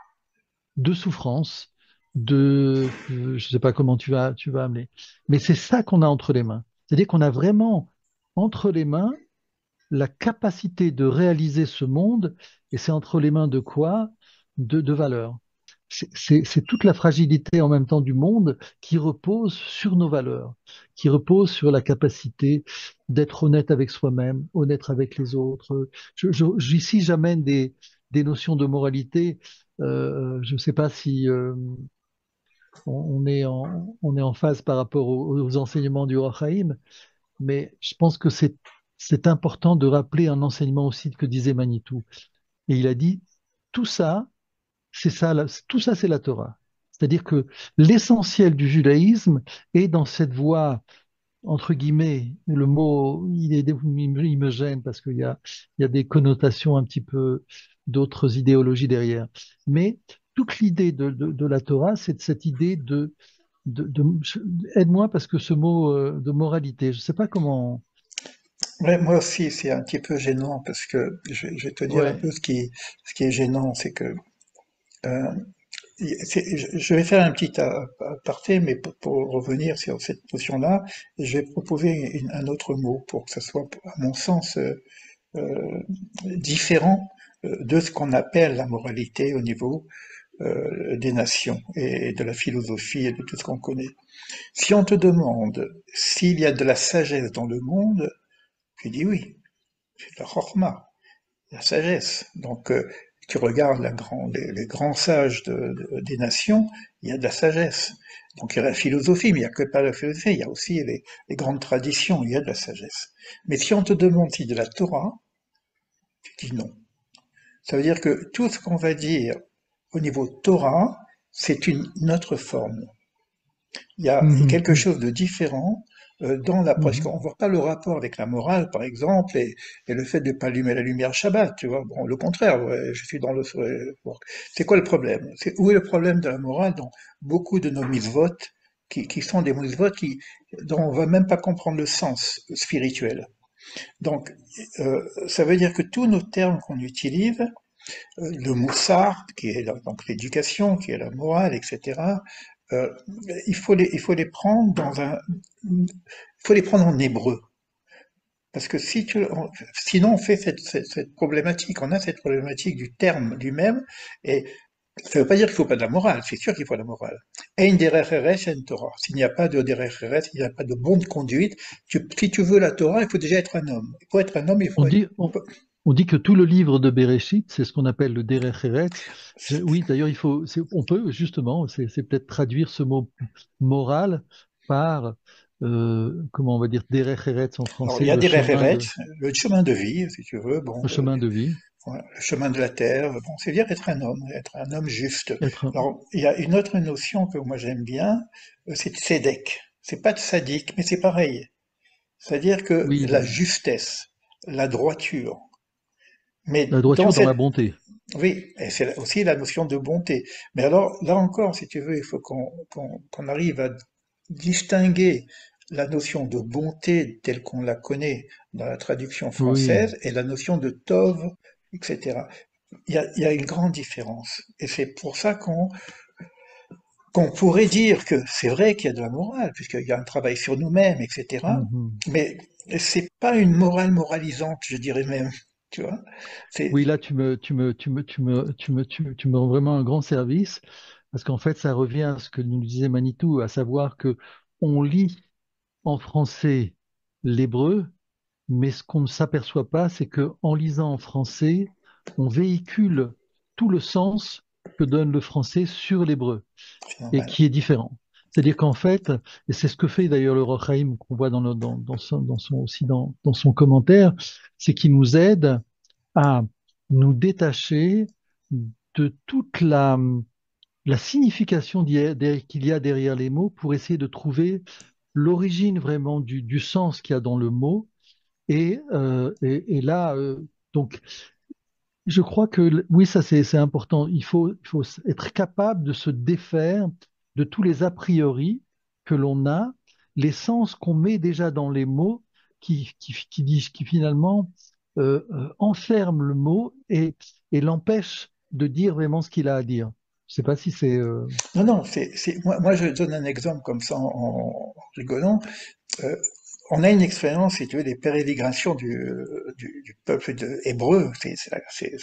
de souffrance, je ne sais pas comment tu vas amener. Mais c'est ça qu'on a entre les mains. C'est-à-dire qu'on a vraiment entre les mains la capacité de réaliser ce monde, et c'est entre les mains de quoi? De valeurs. C'est toute la fragilité en même temps du monde qui repose sur nos valeurs, qui repose sur la capacité d'être honnête avec soi-même, honnête avec les autres. Ici, j'amène des notions de moralité. Je ne sais pas si on est en phase par rapport aux enseignements du Or Haïm, mais je pense que c'est important de rappeler un enseignement aussi que disait Manitou. Et il a dit, tout ça, c'est ça, tout ça, c'est la Torah. C'est-à-dire que l'essentiel du judaïsme est dans cette voie, entre guillemets, le mot, il me gêne parce il y a des connotations un petit peu d'autres idéologies derrière. Mais toute l'idée de la Torah, c'est cette idée aide-moi parce que ce mot de moralité, je ne sais pas comment. Ouais, moi aussi, c'est un petit peu gênant parce que je vais te dire un Ouais. peu ce qui est gênant, c'est que euh, je vais faire un petit aparté, mais pour revenir sur cette notion-là, je vais proposer un autre mot pour que ça soit, à mon sens, euh, différent de ce qu'on appelle la moralité au niveau des nations et de la philosophie et de tout ce qu'on connaît. Si on te demande s'il y a de la sagesse dans le monde, tu dis oui, c'est de la chorma, la sagesse. Donc, tu regardes les grands sages des nations, il y a de la sagesse. Donc, il y a la philosophie, mais il n'y a que pas la philosophie, il y a aussi les grandes traditions, il y a de la sagesse. Mais si on te demande si de la Torah, tu dis non. Ça veut dire que tout ce qu'on va dire au niveau Torah, c'est une autre forme. Il y a Mhm, quelque mhm, chose de différent dans la parce mhm. qu'on voit pas le rapport avec la morale, par exemple, et le fait de pas allumer la lumière Shabbat, tu vois. Bon, le contraire, ouais, je suis dans le. C'est quoi le problème? Où est le problème de la morale dans beaucoup de nos mitzvot qui sont des mitzvot dont on va même pas comprendre le sens spirituel. Donc, ça veut dire que tous nos termes qu'on utilise, le moussard, qui est donc l'éducation, qui est la morale, etc. euh, il faut les prendre il faut les prendre en hébreu. Parce que sinon on fait cette problématique, on a cette problématique du terme lui-même, et ça ne veut pas dire qu'il ne faut pas de la morale, c'est sûr qu'il faut de la morale. Ein derech eretz, ein Torah. S'il n'y a pas de derech eretz, il n'y a pas de bonne conduite, si tu veux la Torah, il faut déjà être un homme. Pour être un homme, il On faut être. dit, on, on dit que tout le livre de Béréchit, c'est ce qu'on appelle le Derech Eretz. Oui, d'ailleurs, on peut justement, c'est peut-être traduire ce mot moral par, comment on va dire, Derech Eretz en Alors, il français, y a derech eretz, le chemin de vie, si tu veux, bon, le chemin de vie, voilà, le chemin de la terre, bon, c'est dire être un homme juste. être, Alors, il y a une autre notion que moi j'aime bien, c'est tzedek. C'est pas de sadique, mais c'est pareil. C'est-à-dire que oui, la justesse, la droiture. la Mais dans droiture dans la cette, bonté. oui, et c'est aussi la notion de bonté. Mais alors, là encore, si tu veux, il faut qu'on arrive à distinguer la notion de bonté telle qu'on la connaît dans la traduction Oui. française et la notion de tov, etc. Il y a une grande différence. Et c'est pour ça qu'on pourrait dire que c'est vrai qu'il y a de la morale, puisqu'il y a un travail sur nous-mêmes, etc. Mhm. Mais c'est pas une morale moralisante, je dirais même. Tu vois? C'est, Oui, là, tu me rends vraiment un grand service parce qu'en fait, ça revient à ce que nous disait Manitou, à savoir que on lit en français l'hébreu, mais ce qu'on ne s'aperçoit pas, c'est que en lisant en français, on véhicule tout le sens que donne le français sur l'hébreu c'est et normal. qui est différent. C'est-à-dire qu'en fait, et c'est ce que fait d'ailleurs le Roch Haïm qu'on voit aussi dans son commentaire, c'est qu'il nous aide à nous détacher de toute la la signification qu'il y a derrière les mots pour essayer de trouver l'origine vraiment du sens qu'il y a dans le mot. Et là, donc, je crois que oui, ça c'est important. Il faut être capable de se défaire de tous les a priori que l'on a, les sens qu'on met déjà dans les mots qui finalement enferment le mot et l'empêchent de dire vraiment ce qu'il a à dire. Je ne sais pas si c'est... Non, non, moi, je donne un exemple comme ça en rigolant. Euh, on a une expérience, si tu veux, des pérégrinations du peuple hébreu. C'est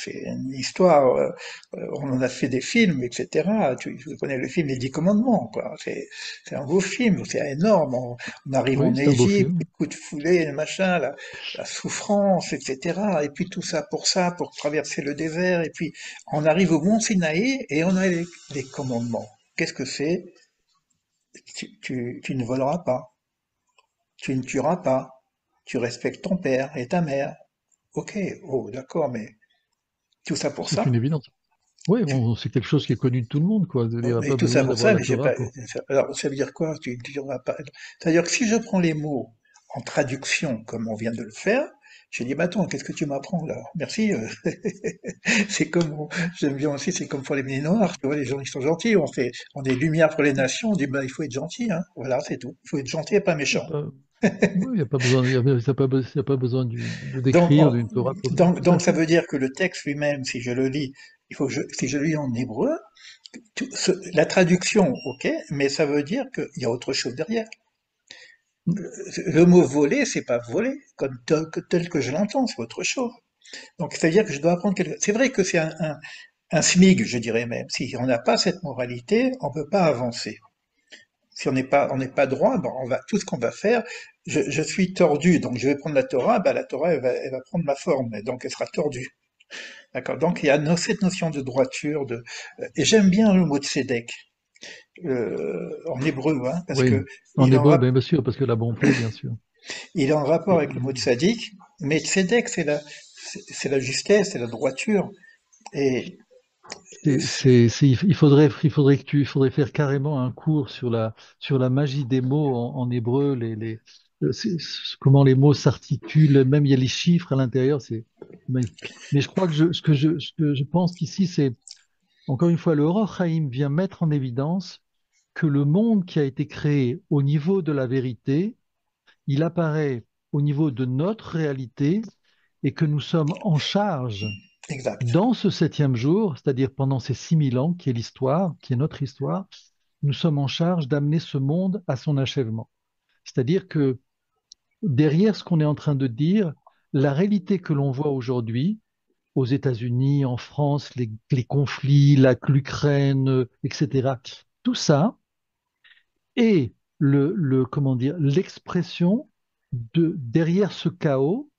une histoire. On en a fait des films, etc. Tu connais le film Les Dix Commandements, quoi. C'est un beau film, c'est énorme. On arrive Oui, en c'est un beau Égypte, film. les coups de fouet, le machin, la souffrance, etc. Et puis tout ça, pour traverser le désert. Et puis on arrive au mont Sinaï et on a les commandements. Qu'est-ce que c'est? Tu ne voleras pas. Tu ne tueras pas. Tu respectes ton père et ta mère. Ok, oh d'accord, mais tout ça pour C'est une ça? évidence. Oui, Tu- bon, c'est quelque chose qui est connu de tout le monde, quoi. Il n'y bon, a mais pas tout ça besoin pour d'avoir ça, la mais j'ai Torah pas. pour... Alors, ça veut dire quoi? Tu ne tueras pas. C'est-à-dire que si je prends les mots en traduction, comme on vient de le faire, je dis, bah attends, qu'est-ce que tu m'apprends là? Merci. C'est comme, j'aime bien aussi, c'est comme pour les Noirs, tu vois, les gens qui sont gentils, on est lumière pour les nations, on dit, bah il faut être gentil, hein. Voilà, c'est tout. Il faut être gentil et pas Il y a méchant. pas... Oui, il n'y a pas besoin, il y a pas besoin de Donc, d'écrire d'une Torah pour... Tout à donc ça fait. veut dire que le texte lui-même, si je le lis, si je le lis en hébreu, la traduction, ok, mais ça veut dire qu'il y a autre chose derrière. Le mot voler, c'est pas voler, comme tel que je l'entends, c'est autre chose. Donc, c'est-à-dire que je dois apprendre quelque chose. C'est vrai que c'est un SMIG, je dirais même. Si on n'a pas cette moralité, on peut pas avancer. Si on n'est pas droit, ben tout ce qu'on va faire, je suis tordu, donc je vais prendre la Torah, ben la Torah, elle va prendre ma forme, et donc elle sera tordue. D'accord. Donc il y a cette notion de droiture, et j'aime bien le mot de tzedek, en hébreu, hein, parce Oui, que en il est en, hébreu, bien sûr, parce que la bonté, bien sûr. il est en rapport Et, avec le mot tzaddik, mais tzedek, c'est la justesse, c'est la droiture, et il faudrait faire carrément un cours sur la magie des mots en hébreu, comment les mots s'articulent, même il y a les chiffres à l'intérieur, mais je crois que ce que je pense qu'ici, c'est, encore une fois, le Or HaXaim vient mettre en évidence que le monde qui a été créé au niveau de la vérité, il apparaît au niveau de notre réalité et que nous sommes en charge exact. dans ce septième jour, c'est-à-dire pendant ces 6000 ans, qui est l'histoire, qui est notre histoire, nous sommes en charge d'amener ce monde à son achèvement. C'est-à-dire que derrière ce qu'on est en train de dire, la réalité que l'on voit aujourd'hui, aux États-Unis, en France, les conflits, l'Ukraine, etc., tout ça est comment dire, l'expression derrière ce chaos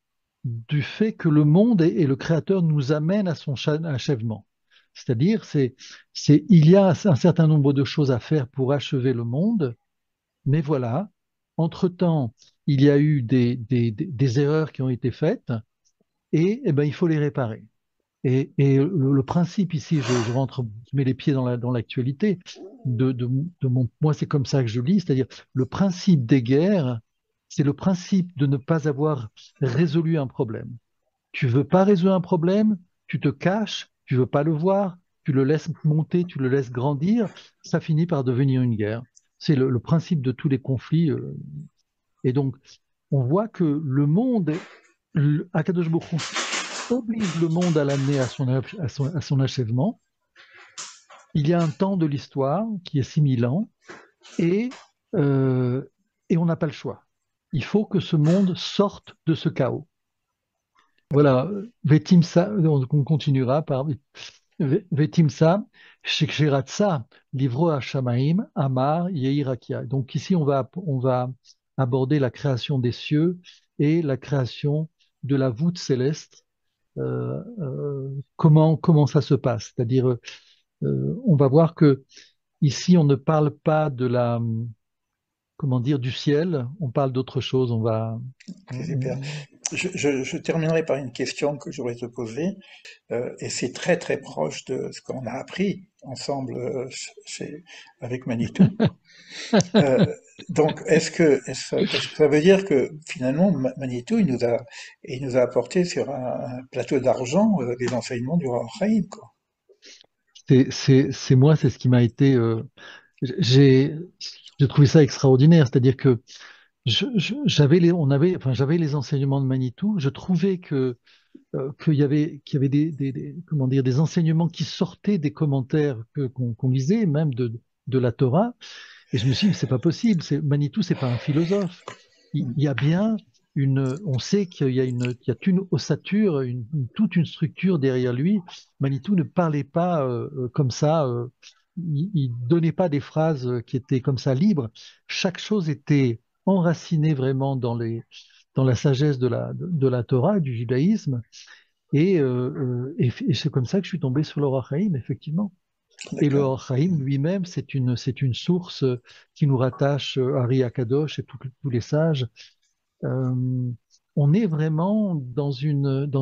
du fait que le monde et le Créateur nous amènent à son achèvement. C'est-à-dire, il y a un certain nombre de choses à faire pour achever le monde, mais voilà, entre-temps, il y a eu des erreurs qui ont été faites et, eh ben, il faut les réparer. Et le principe ici, je mets les pieds dans l'actualité, moi c'est comme ça que je lis, c'est-à-dire le principe des guerres, c'est le principe de ne pas avoir résolu un problème. Tu veux pas résoudre un problème, tu te caches, tu veux pas le voir, tu le laisses monter, tu le laisses grandir, ça finit par devenir une guerre. C'est le principe de tous les conflits. Et donc, on voit que le monde, Akadosh Baruch Hu oblige le monde à l'amener à son achèvement. Il y a un temps de l'histoire qui est 6000 ans et, euh, et on n'a pas le choix. Il faut que ce monde sorte de ce chaos. Voilà, Vetimsa, on continuera par Vetimsa, Sheksheratsa, Livro Hashamaim, Amar, Yeirakia. Donc ici, on va aborder la création des cieux et la création de la voûte céleste. Comment ça se passe? C'est-à-dire, on va voir que ici, on ne parle pas comment dire, du ciel, on parle d'autre chose. C'est super. je terminerai par une question que j'aurais te poser, et c'est très très proche de ce qu'on a appris ensemble avec Manitou. Euh, donc, est-ce que ça veut dire que finalement Manitou il nous a apporté sur un plateau d'argent les enseignements du Roi Chaim, quoi. C'est moi, c'est ce qui m'a été. J'ai j'ai trouvé ça extraordinaire, c'est-à-dire que j'avais les enseignements de Manitou. Je trouvais que qu'il y avait comment dire, des enseignements qui sortaient des commentaires qu'on lisait, même de la Torah. Et je me suis dit, c'est pas possible. Manitou, c'est pas un philosophe. Il y a bien on sait qu'il y a une ossature, toute une structure derrière lui. Manitou ne parlait pas comme ça. Il donnait pas des phrases qui étaient comme ça libres. Chaque chose était enracinée vraiment dans la sagesse de la Torah, du judaïsme. Et c'est comme ça que je suis tombé sur l'Or HaChaim, effectivement. Et le D'accord. Or HaChaim lui-même, c'est une source qui nous rattache à Ari Akadosh et tous les sages. Euh, on est vraiment dans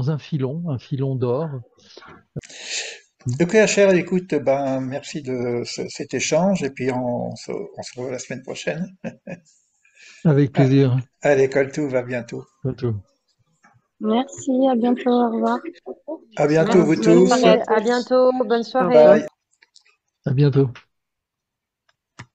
un filon d'or. Ok, Cher, écoute, ben, merci de cet échange, et puis on se revoit la semaine prochaine. Avec Ah, plaisir. à l'école, tout va bientôt. À bientôt. Merci, à bientôt, au revoir. À bientôt, vous Merci, tous. à bientôt, bonne Bye soirée. bye. À bientôt.